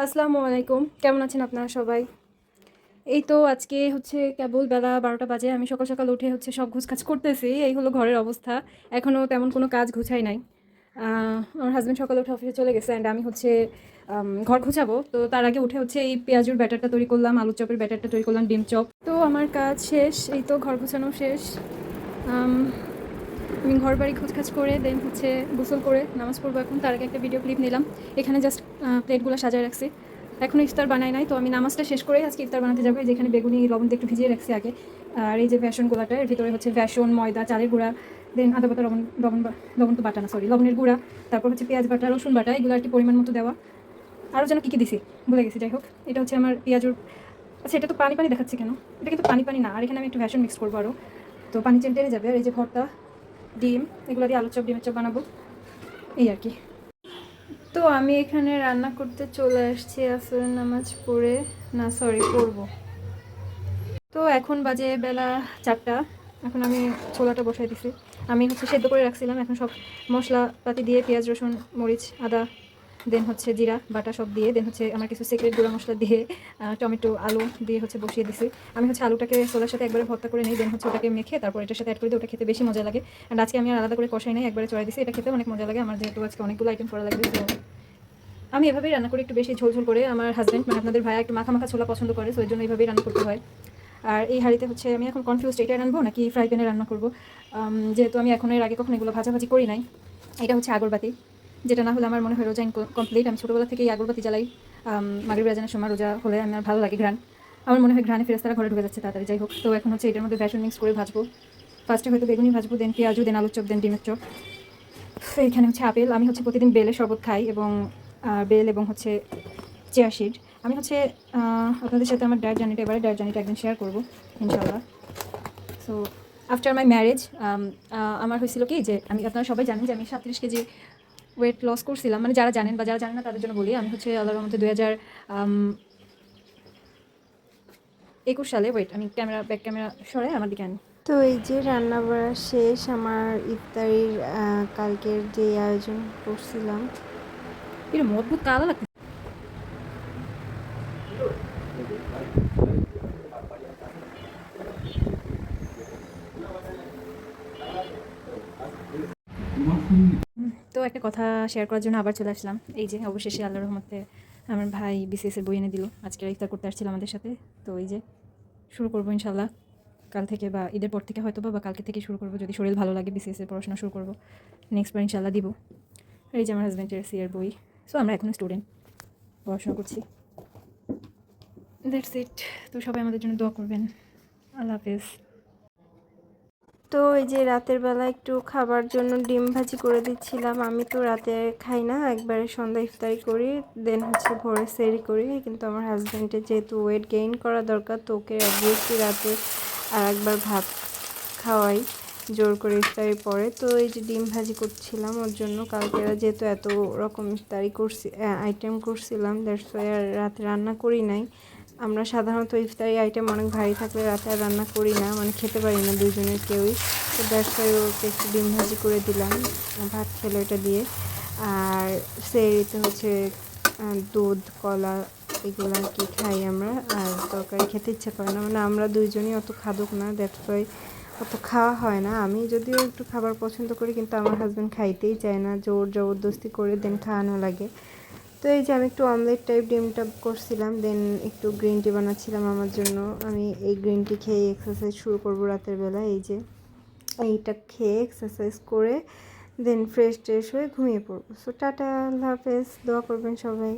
আসসালামু আলাইকুম, কেমন আছেন আপনারা সবাই? এই তো আজকে হচ্ছে কেবল বেলা ১২টা বাজে। আমি সকাল, সকাল উঠে হচ্ছে সব গোছগাছ করতেছি। এই হলো ঘরের অবস্থা। এখনও তেমন কোনো কাজ গুছাই নাই। আমার হাসব্যান্ড সকালে উঠে অফিসে চলে গেছে অ্যান্ড আমি হচ্ছে ঘর গুছাবো। তো তার আগে উঠে হচ্ছে এই পেঁয়াজুর ব্যাটারটা তৈরি করলাম, আলুর চপের ব্যাটারটা তৈরি করলাম, ডিম চপ। তো আমার কাজ শেষ। এই তো ঘর গুছানো শেষ। আম আমি ঘর বাড়ি গোছগাছ করে দেন হচ্ছে গোসল করে নামাজ পড়বো এখন। তার আগে একটা ভিডিও ক্লিপ নিলাম। এখানে জাস্ট প্লেটগুলো সাজায় রাখছি। এখনও ইফতার বানাই নাই, তো আমি নামাজটা শেষ করে আজকে ইফতার বানাতে যাবো। যেখানে বেগুনি লবণ দিয়ে একটু ভিজিয়ে রাখছি আগে। আর এই যে বেসন গোলাটা, এর ভিতরে হচ্ছে বেসন, ময়দা, চালের গুঁড়া, দেন আদা বাটা, লবণ তো বাটা না, সরি, লবণের গুঁড়া, তারপর হচ্ছে পেঁয়াজ বাটা, রসুন বাটা, এগুলো আর কি পরিমাণ মতো দেওয়া। আরও যেন কী দিছি ভুলে গেছি। যাই হোক, এটা হচ্ছে আমার পেঁয়াজুর। আচ্ছা, এটা তো পানি পানি দেখাচ্ছে কেন? এটা কিন্তু পানি পানি না। আর এখানে আমি একটু বেসন মিক্স করবো আরও, তো পানি টেনে যাবে। আর এই যে ভর্তা, ডিম, এগুলো দিয়ে আলুর চপ, ডিমের চপ বানাবো, এই আর কি। তো আমি এখানে রান্না করতে চলে আসছি আসরের নামাজ পড়ে। না, সরি, পড়বো। তো এখন বাজে বেলা 4টা। এখন আমি ছোলাটা বসাই দিছি। আমি হচ্ছে সেদ্ধ করে রাখছিলাম। এখন সব মশলাপাতি দিয়ে পেঁয়াজ, রসুন, মরিচ, আদা, দেন হচ্ছে জিরা বাটা সব দিয়ে, দেন হচ্ছে আমার কিছু সিক্রেট গুঁড়া মশলা দিয়ে টমেটো, আলু দিয়ে হচ্ছে বসিয়ে দিছি। আমি হচ্ছে আলুটাকে ছোলার সাথে একবারে ভর্তা করে নিই, দেন হচ্ছে ওটাকে মেখে তারপর এটার সাথে অ্যাড করে দিই। ওটা খেতে বেশি মজা লাগে। অ্যান্ড আজকে আমি আর আলাদা করে কষাই নাই, একবারে চড়াই দিছি। এটা খেতে অনেক মজা লাগে আমার, যেহেতু আজকে অনেকগুলো আইটেম করা লাগবে। তো আমি এভাবেই রান্না করি, একটু বেশি ঝোল করে। আমার হাজব্যান্ড মানে আপনাদের ভাইয়া একটু মাখা মাখা ছোলা পছন্দ করে, সো এই জন্য এইভাবেই রান্না করতে হয়। আর এই হাঁড়িতে হচ্ছে আমি এখন কনফিউজড, এটা রান্নাবো নাকি ফ্রাই প্যানে রান্না করবো। যেহেতু আমি এখন এর আগে কখনো এগুলো ভাজাভাজি করি নাই। এটা হচ্ছে আগরবাতি, যেটা না হলে আমার মনে হয় রোজা কমপ্লিট। আমি ছোটোবেলা থেকেই আগরবাতি জ্বালাই। মাগরিব আজানের সময় রোজা হলে আমার ভালো লাগে ঘ্রাণ। আমার মনে হয় ঘ্রাণে ফেরেশতারা ঘরে ঢুকে যাচ্ছে তাড়াতাড়ি। যাই হোক, তো এখন হচ্ছে এটার মধ্যে বেসন মিক্স করে ভাজবো। ফার্স্টে হয়তো বেগুনি ভাজবো, দেন পেঁয়াজু, দেন আলুর চপ, দেন ডিমের চপ। এখানে হচ্ছে আপেল। আমি হচ্ছে প্রতিদিন বেলের শরবত খাই, এবং বেল এবং হচ্ছে চিয়া সিড। আমি হচ্ছে আপনাদের সাথে আমার ডায়েট জার্নিটা, এবারে ডায়েট জার্নিটা একদিন শেয়ার করবো ইনশাল্লাহ। সো আফটার মাই ম্যারেজ আমার হয়েছিল কি, যে আমি, আপনারা সবাই জানেন যে আমি 37 কেজি ওয়েট লস করছিলাম। মানে যারা জানেন বা যারা জানেন না তাদের জন্য বলি। আমি হচ্ছে আল্লাহর রহমতে 2021 সালে, ওয়েট, আমি ব্যাক ক্যামেরা সরে আমার দিকে আনি। তো এই যে রান্না বাড়া শেষ আমার ইফতারির। কালকের যে আয়োজন করছিলাম, এরকম অদ্ভুত কালা লাগছে। তো একটা কথা শেয়ার করার জন্য আবার চলে আসলাম। এই যে অবশেষে আল্লাহর রহমতে আমার ভাই বিসিএস এর বই এনে দিল। আজকে ইফতার করতে আসছিল আমাদের সাথে। তো এই যে শুরু করবো ইনশাল্লাহ কাল থেকে, বা ঈদের পর থেকে হয়তো, বা কালকে থেকে শুরু করবো। যদি শরীর ভালো লাগে বিসিএস এর পড়াশোনা শুরু করবো, নেক্সট বার ইনশাল্লাহ দিব। আর এই যে আমার হাজব্যান্ডের সিএর বই। সো আমরা এখনও স্টুডেন্ট, পড়াশোনা করছি। That's it. তো সবাই আমাদের জন্য দোয়া করবেন। আল্লাহ হাফেজ। তো এই যে রাতের বেলা একটু খাবার জন্য ডিম ভাজি করে দিচ্ছিলাম। আমি তো রাতে খাই না, একবারে সন্ধ্যা ইফতারি করি, দেন হচ্ছে ভোরে সেরি করি। কিন্তু আমার হাজব্যান্ডের যেহেতু ওয়েট গেইন করা দরকার, তো ওকে অবভিয়াসলি রাতে আর একবার ভাত খাওয়াই জোর করে ইফতারির পরে। তো এই যে ডিম ভাজি করছিলাম ওর জন্য। কালকেরা যেহেতু এত রকম ইফতারি করছি, আইটেম করছিলাম, দ্যাটস ওয়াই আর রাতে রান্না করি নাই। আমরা সাধারণত ইফতারি আইটেম অনেক ভারী থাকলে রাতে আর রান্না করি না, মানে খেতে পারি না দুজনের কেউই। তো দ্যাটস ওয়াই ওকে একটু ডিম ভাজি করে দিলাম, ভাত খেলো এটা দিয়ে। আর সেরিতে হচ্ছে দুধ, কলা, এগুলো আর কি খাই আমরা। আর তরকারি খেতে ইচ্ছা করে না, মানে আমরা দুইজনই অত খাদক না, দ্যাটস ওয়াই অত খাওয়া হয় না। আমি যদিও একটু খাবার পছন্দ করি, কিন্তু আমার হাজব্যান্ড খাইতেই চায় না, জোর জবরদস্তি করে দেন খাওয়ানো লাগে। তো এই যে আমি একটু অমলেট টাইপ ডিমটা করছিলাম, দেন একটু গ্রিন টি বানাচ্ছিলাম আমার জন্য। আমি এই গ্রিন টি খেয়ে এক্সারসাইজ শুরু করবো রাতের বেলা। এই যে এইটা খেয়ে এক্সারসাইজ করে দেন ফ্রেশ ট্রেশ হয়ে ঘুমিয়ে পড়বো। সো টাটা, আল্লাহ হাফেজ, দোয়া করবেন সবাই।